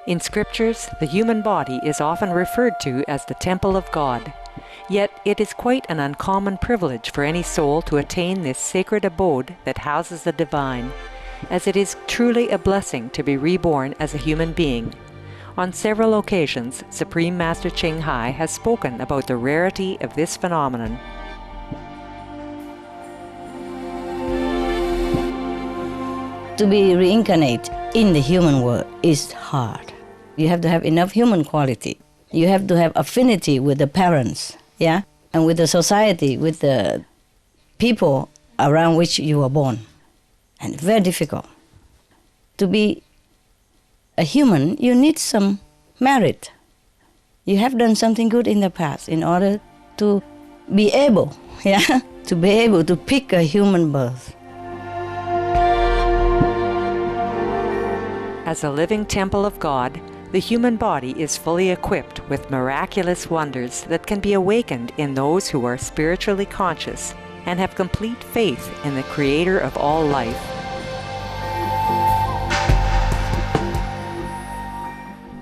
In scriptures, the human body is often referred to as the temple of God. Yet it is quite an uncommon privilege for any soul to attain this sacred abode that houses the divine, as it is truly a blessing to be reborn as a human being. On several occasions, Supreme Master Ching Hai has spoken about the rarity of this phenomenon. To be reincarnated in the human world is hard. You have to have enough human quality. You have to have affinity with the parents, yeah, and with the society, with the people around which you were born. And very difficult. To be a human, you need some merit. You have done something good in the past in order to be able, yeah, to be able to pick a human birth. As a living temple of God, the human body is fully equipped with miraculous wonders that can be awakened in those who are spiritually conscious and have complete faith in the Creator of all life.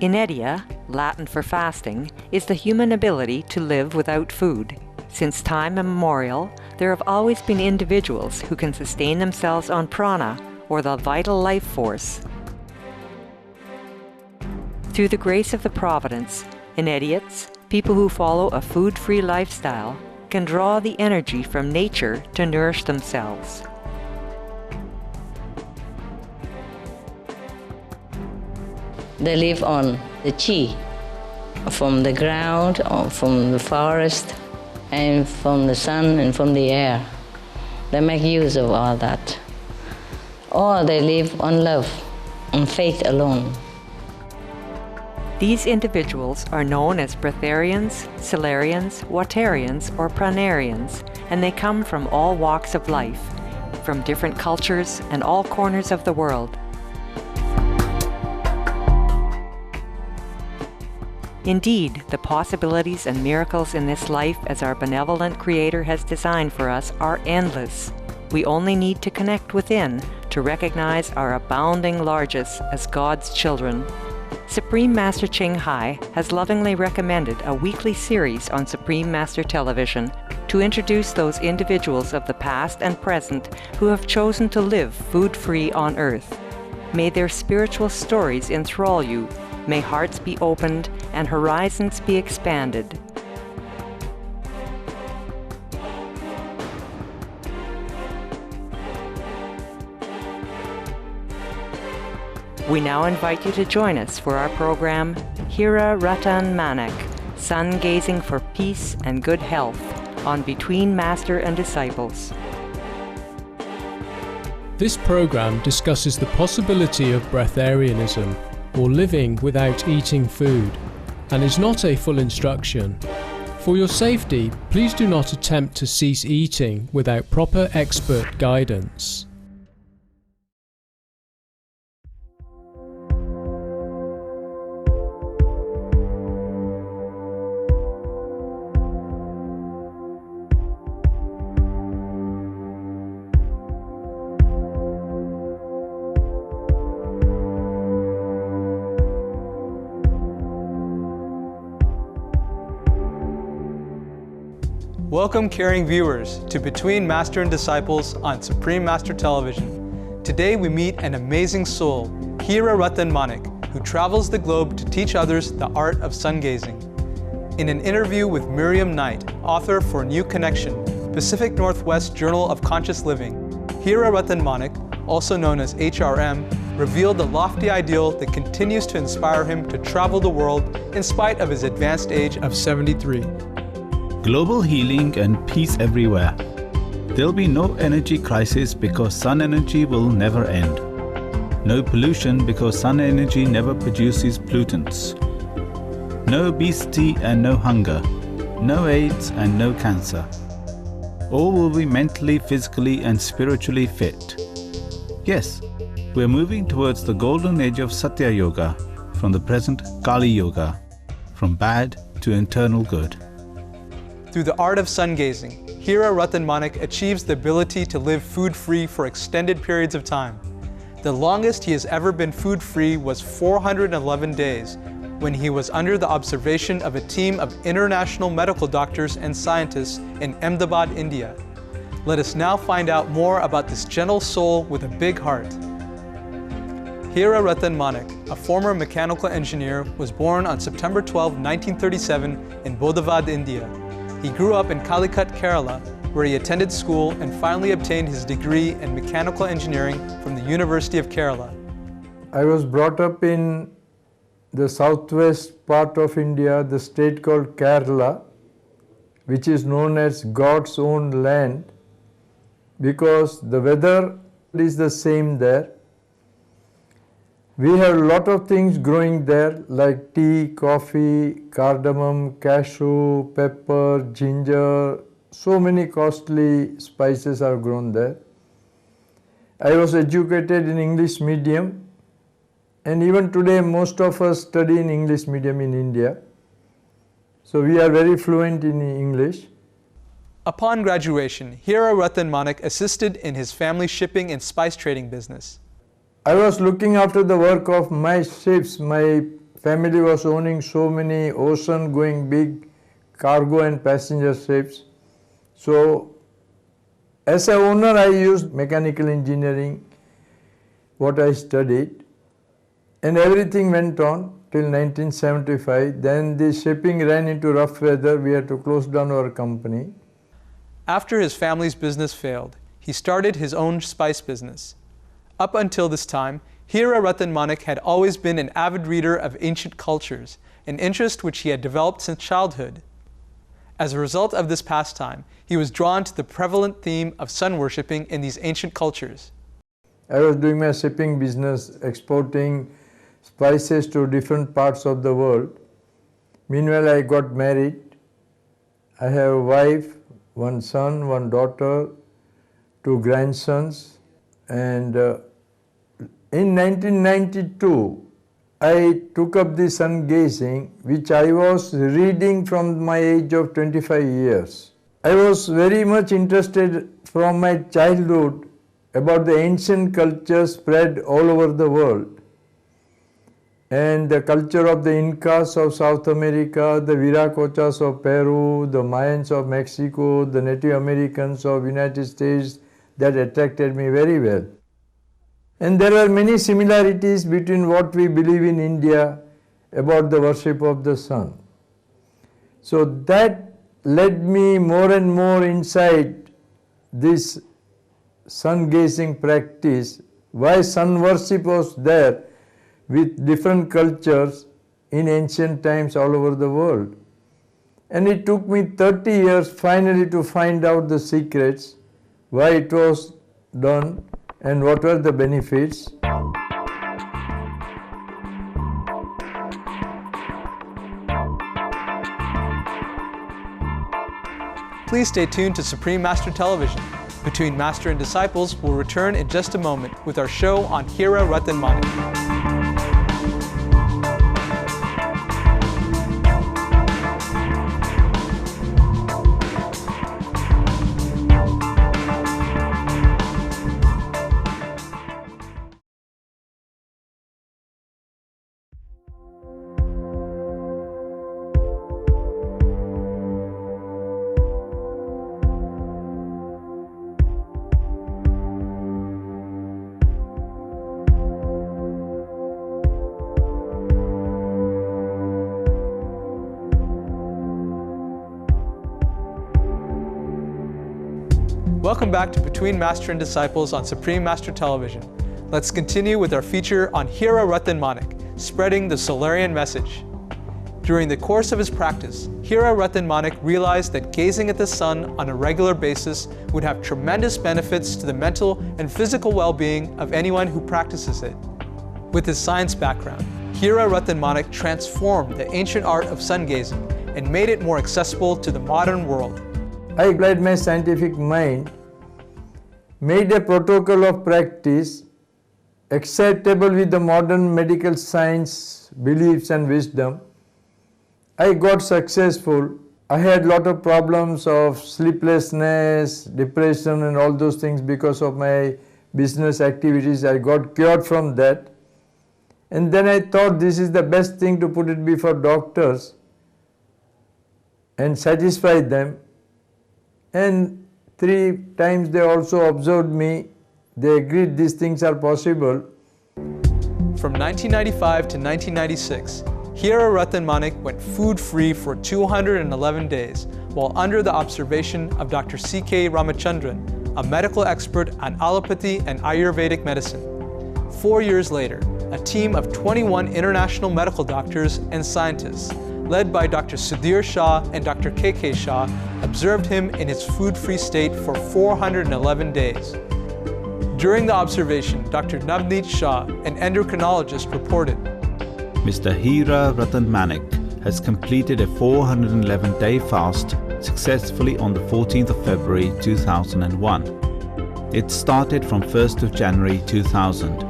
Inedia, Latin for fasting, is the human ability to live without food. Since time immemorial, there have always been individuals who can sustain themselves on prana, or the vital life force. Through the grace of the Providence, Inediates, people who follow a food-free lifestyle, can draw the energy from nature to nourish themselves. They live on the chi, from the ground, or from the forest, and from the sun and from the air. They make use of all that. Or they live on love, on faith alone. These individuals are known as breatharians, solarians, watarians, or pranarians, and they come from all walks of life, from different cultures and all corners of the world. Indeed, the possibilities and miracles in this life as our benevolent Creator has designed for us are endless. We only need to connect within to recognize our abounding largesse as God's children. Supreme Master Ching Hai has lovingly recommended a weekly series on Supreme Master Television to introduce those individuals of the past and present who have chosen to live food-free on earth. May their spiritual stories enthrall you. May hearts be opened and horizons be expanded. We now invite you to join us for our program, Hira Ratan Manak, Sun Gazing for Peace and Good Health, on Between Master and Disciples. This program discusses the possibility of breatharianism, or living without eating food, and is not a full instruction. For your safety, please do not attempt to cease eating without proper expert guidance. Welcome, caring viewers, to Between Master and Disciples on Supreme Master Television. Today we meet an amazing soul, Hira Ratan Manak, who travels the globe to teach others the art of sun gazing. In an interview with Miriam Knight, author for New Connection, Pacific Northwest Journal of Conscious Living, Hira Ratan Manak, also known as HRM, revealed the lofty ideal that continues to inspire him to travel the world in spite of his advanced age of 73. Global healing and peace everywhere. There'll be no energy crisis because sun energy will never end. No pollution because sun energy never produces pollutants. No obesity and no hunger. No AIDS and no cancer. All will be mentally, physically and spiritually fit. Yes, we're moving towards the golden age of Satya Yoga, from the present Kali Yoga, from bad to eternal good. Through the art of sun gazing, Hira Ratan Manak achieves the ability to live food-free for extended periods of time. The longest he has ever been food-free was 411 days, when he was under the observation of a team of international medical doctors and scientists in Ahmedabad, India. Let us now find out more about this gentle soul with a big heart. Hira Ratan Manek, a former mechanical engineer, was born on September 12, 1937 in Bodhavad, India. He grew up in Calicut, Kerala, where he attended school and finally obtained his degree in mechanical engineering from the University of Kerala. I was brought up in the southwest part of India, the state called Kerala, which is known as God's own land, because the weather is the same there. We have a lot of things growing there like tea, coffee, cardamom, cashew, pepper, ginger. So many costly spices are grown there. I was educated in English medium, and even today most of us study in English medium in India. So we are very fluent in English. Upon graduation, Hira Ratan Manek assisted in his family's shipping and spice trading business. I was looking after the work of my ships. My family was owning so many ocean-going big cargo and passenger ships. So, as an owner, I used mechanical engineering, what I studied, and everything went on till 1975. Then the shipping ran into rough weather. We had to close down our company. After his family's business failed, he started his own spice business. Up until this time, Hira Ratan Manek had always been an avid reader of ancient cultures, an interest which he had developed since childhood. As a result of this pastime, he was drawn to the prevalent theme of sun worshipping in these ancient cultures. I was doing my shipping business, exporting spices to different parts of the world. Meanwhile, I got married. I have a wife, one son, one daughter, two grandsons, and in 1992, I took up the sun gazing, which I was reading from my age of 25 years. I was very much interested from my childhood about the ancient culture spread all over the world. And the culture of the Incas of South America, the Viracochas of Peru, the Mayans of Mexico, the Native Americans of United States, that attracted me very well. And there are many similarities between what we believe in India about the worship of the sun. So that led me more and more inside this sun gazing practice, why sun worship was there with different cultures in ancient times all over the world. And it took me 30 years finally to find out the secrets, why it was done and what were the benefits. Please stay tuned to Supreme Master Television. Between Master and Disciples will return in just a moment with our show on Hira Ratan Manek. Welcome back to Between Master and Disciples on Supreme Master Television. Let's continue with our feature on Hira Ratan Manek, spreading the Solarian message. During the course of his practice, Hira Ratan Manek realized that gazing at the sun on a regular basis would have tremendous benefits to the mental and physical well-being of anyone who practices it. With his science background, Hira Ratan Manek transformed the ancient art of sun gazing and made it more accessible to the modern world. I applied my scientific mind, made a protocol of practice acceptable with the modern medical science beliefs and wisdom. I got successful. I had a lot of problems of sleeplessness, depression and all those things because of my business activities. I got cured from that. And then I thought this is the best thing to put it before doctors and satisfy them. And 3 times they also observed me. They agreed these things are possible. From 1995 to 1996, Hira Ratan Manik went food-free for 211 days while under the observation of Dr. C.K. Ramachandran, a medical expert on allopathy and Ayurvedic medicine. 4 years later, a team of 21 international medical doctors and scientists, led by Dr. Sudhir Shah and Dr. K.K. Shah, observed him in his food-free state for 411 days. During the observation, Dr. Navneet Shah, an endocrinologist, reported, Mr. Hira Ratan Manik has completed a 411-day fast successfully on the 14th of February 2001. It started from 1st of January 2000.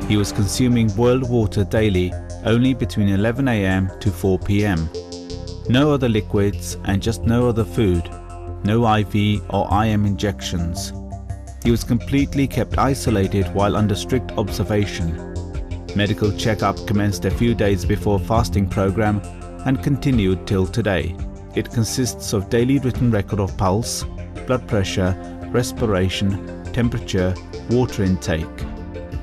He was consuming boiled water daily only between 11 a.m. to 4 p.m. No other liquids and just no other food, no IV or IM injections. He was completely kept isolated while under strict observation. Medical checkup commenced a few days before fasting program and continued till today. It consists of daily written record of pulse, blood pressure, respiration, temperature, water intake.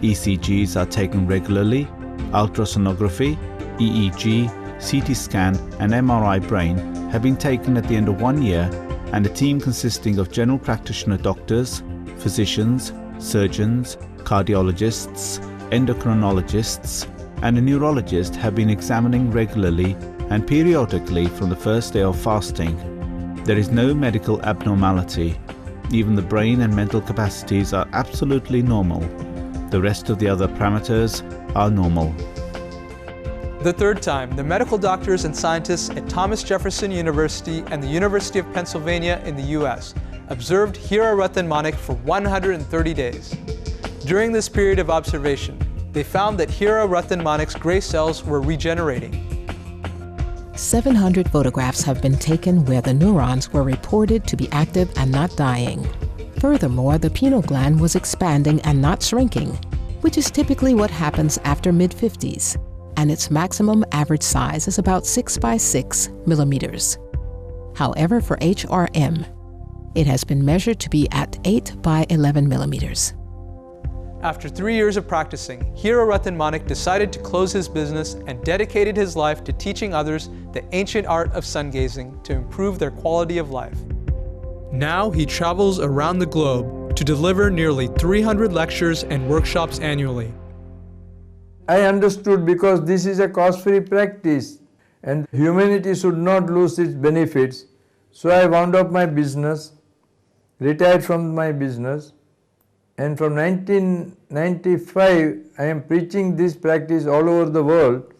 ECGs are taken regularly, ultrasonography, EEG, CT scan and MRI brain have been taken at the end of 1 year, and a team consisting of general practitioner doctors, physicians, surgeons, cardiologists, endocrinologists and a neurologist have been examining regularly and periodically from the first day of fasting. There is no medical abnormality. Even the brain and mental capacities are absolutely normal. The rest of the other parameters are normal. The third time, the medical doctors and scientists at Thomas Jefferson University and the University of Pennsylvania in the US observed Hira Ratan Manik for 130 days. During this period of observation, they found that Hira Ratan Manik's gray cells were regenerating. 700 photographs have been taken where the neurons were reported to be active and not dying. Furthermore, the pineal gland was expanding and not shrinking, which is typically what happens after mid-50s, and its maximum average size is about 6 by 6 millimeters. However, for HRM, it has been measured to be at 8 by 11 millimeters. After 3 years of practicing, Hira Ratan Manik decided to close his business and dedicated his life to teaching others the ancient art of sun gazing to improve their quality of life. Now he travels around the globe to deliver nearly 300 lectures and workshops annually. I understood because this is a cost-free practice and humanity should not lose its benefits. So I wound up my business, retired from my business, and from 1995 I am preaching this practice all over the world.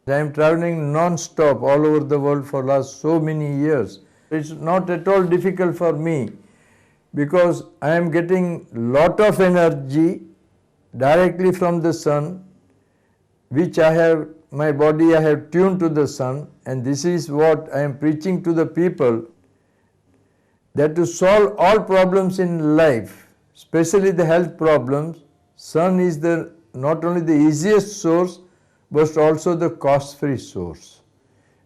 I am traveling non-stop all over the world for last so many years. It's not at all difficult for me because I am getting lot of energy directly from the sun, which my body I have tuned to the sun, and this is what I am preaching to the people, that to solve all problems in life, especially the health problems, sun is not only the easiest source but also the cost-free source.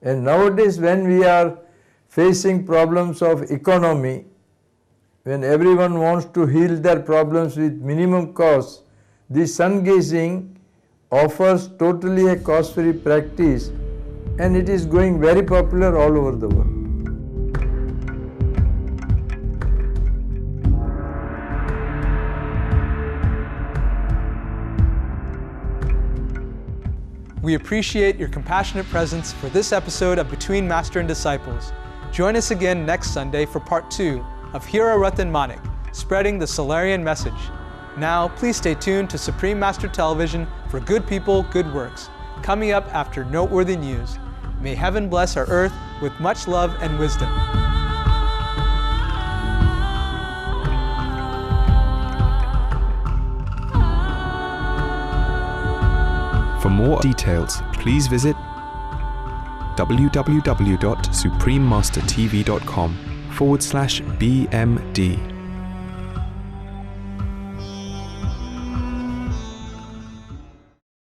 And nowadays when we are facing problems of economy, when everyone wants to heal their problems with minimum cost, this sun gazing offers totally a cost-free practice, and it is going very popular all over the world. We appreciate your compassionate presence for this episode of Between Master and Disciples. Join us again next Sunday for part 2 of Hira Ratan Manik, spreading the Solarian message. Now, please stay tuned to Supreme Master Television for Good People, Good Works, coming up after noteworthy news. May heaven bless our earth with much love and wisdom. For more details, please visit www.suprememastertv.com/BMD.